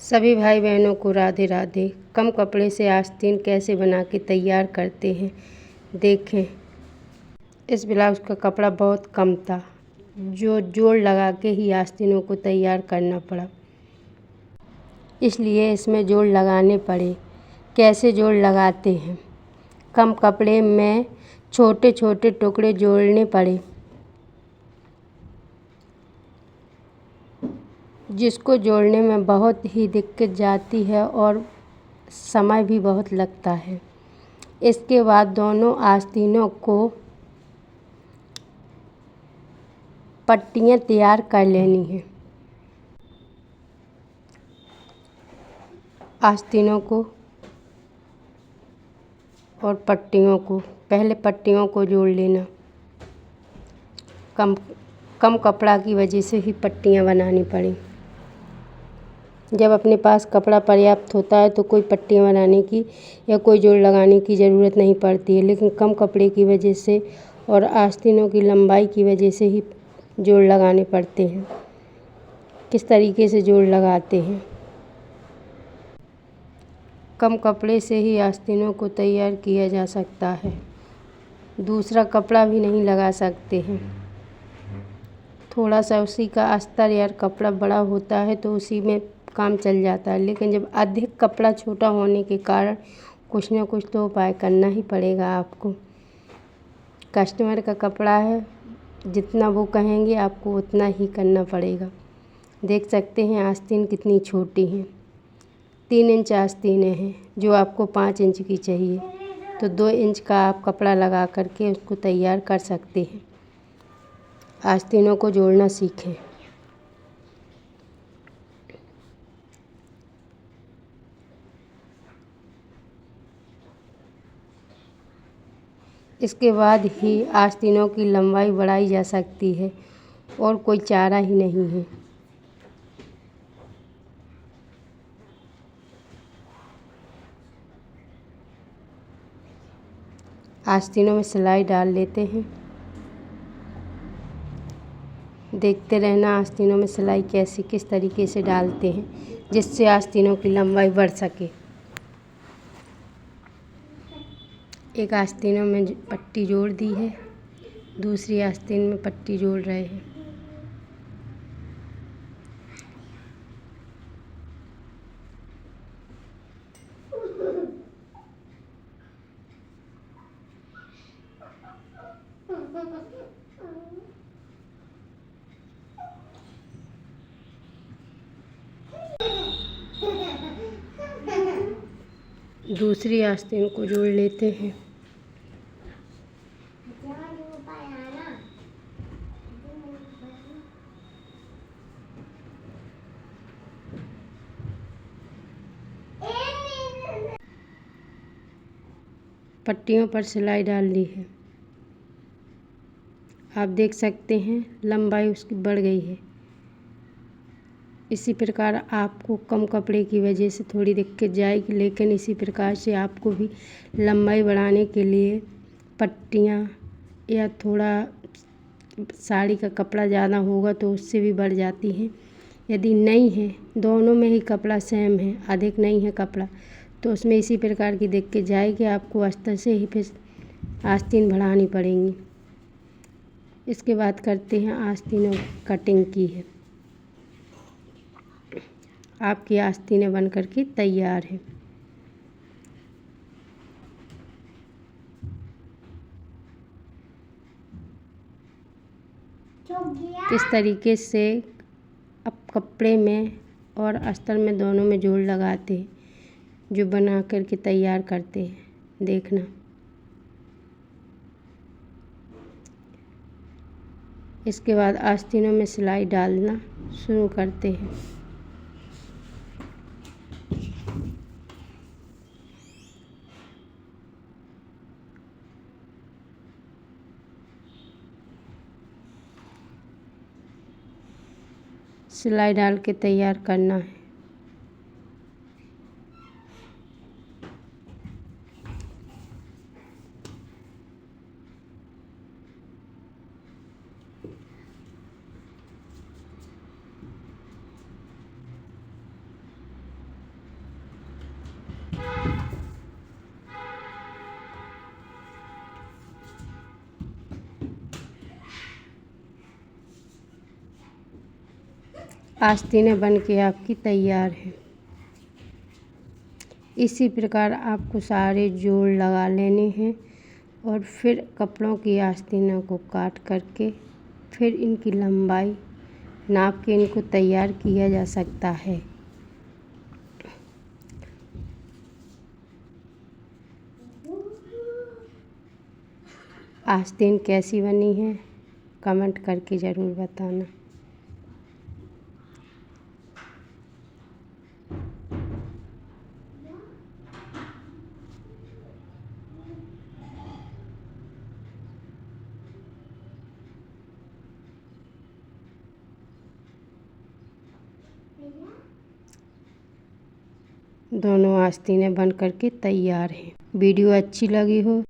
सभी भाई बहनों को राधे राधे। कम कपड़े से आस्तीन कैसे बना के तैयार करते हैं देखें। इस ब्लाउज़ का कपड़ा बहुत कम था, जो जोड़ लगा के ही आस्तीनों को तैयार करना पड़ा, इसलिए इसमें जोड़ लगाने पड़े। कैसे जोड़ लगाते हैं? कम कपड़े में छोटे छोटे टुकड़े जोड़ने पड़े, जिसको जोड़ने में बहुत ही दिक्कत जाती है और समय भी बहुत लगता है। इसके बाद दोनों आस्तीनों को पट्टियाँ तैयार कर लेनी हैं। आस्तीनों को और पट्टियों को, पहले पट्टियों को जोड़ लेना। कम कपड़ा की वजह से ही पट्टियाँ बनानी पड़ी। जब अपने पास कपड़ा पर्याप्त होता है तो कोई पट्टियाँ बनाने की या कोई जोड़ लगाने की ज़रूरत नहीं पड़ती है, लेकिन कम कपड़े की वजह से और आस्तीनों की लंबाई की वजह से ही जोड़ लगाने पड़ते हैं। किस तरीके से जोड़ लगाते हैं? कम कपड़े से ही आस्तीनों को तैयार किया जा सकता है, दूसरा कपड़ा भी नहीं लगा सकते हैं। थोड़ा सा उसी का अस्तर या कपड़ा बड़ा होता है तो उसी में काम चल जाता है, लेकिन जब अधिक कपड़ा छोटा होने के कारण कुछ ना कुछ तो उपाय करना ही पड़ेगा आपको। कस्टमर का कपड़ा है, जितना वो कहेंगे आपको उतना ही करना पड़ेगा। देख सकते हैं आस्तीन कितनी छोटी हैं, 3 इंच आस्तीनें हैं, जो आपको 5 इंच की चाहिए तो 2 इंच का आप कपड़ा लगा करके उसको तैयार कर सकते हैं। आस्तीनों को जोड़ना सीखें। इसके बाद ही आस्तीनों की लंबाई बढ़ाई जा सकती है और कोई चारा ही नहीं है। आस्तीनों में सिलाई डाल लेते हैं। देखते रहना आस्तीनों में सिलाई किस तरीके से डालते हैं, जिससे आस्तीनों की लंबाई बढ़ सके। एक आस्तीनों में पट्टी जोड़ दी है, दूसरी आस्तीन में पट्टी जोड़ रहे हैं। दूसरी आस्तीन को जोड़ लेते हैं। पट्टियों पर सिलाई डाल ली है। आप देख सकते हैं लंबाई उसकी बढ़ गई है। इसी प्रकार आपको कम कपड़े की वजह से थोड़ी दिक्कत जाएगी, लेकिन इसी प्रकार से आपको भी लंबाई बढ़ाने के लिए पट्टियाँ या थोड़ा साड़ी का कपड़ा ज़्यादा होगा तो उससे भी बढ़ जाती हैं। यदि नहीं है, दोनों में ही कपड़ा सेम है, अधिक नहीं है कपड़ा, तो उसमें इसी प्रकार की दिक्कत जाएगी। आपको अस्तर से ही फिर आस्तीन बढ़ानी पड़ेंगी। इसके बाद करते हैं आस्तीनों कटिंग की है। आपकी आस्तीनें बन करके तैयार है। इस तरीके से अब कपड़े में और अस्तर में दोनों में जोड़ लगाते हैं, जो बना करके तैयार करते हैं। देखना इसके बाद आस्तीनों में सिलाई डालना शुरू करते हैं। सिलाई डाल के तैयार करना है। आस्तीनें बन के आपकी तैयार हैं। इसी प्रकार आपको सारे जोड़ लगा लेने हैं और फिर कपड़ों की आस्तीनों को काट करके फिर इनकी लंबाई नाप के इनको तैयार किया जा सकता है। आस्तीन कैसी बनी है कमेंट करके ज़रूर बताना। दोनों आस्तीनें बन करके तैयार हैं। वीडियो अच्छी लगी हो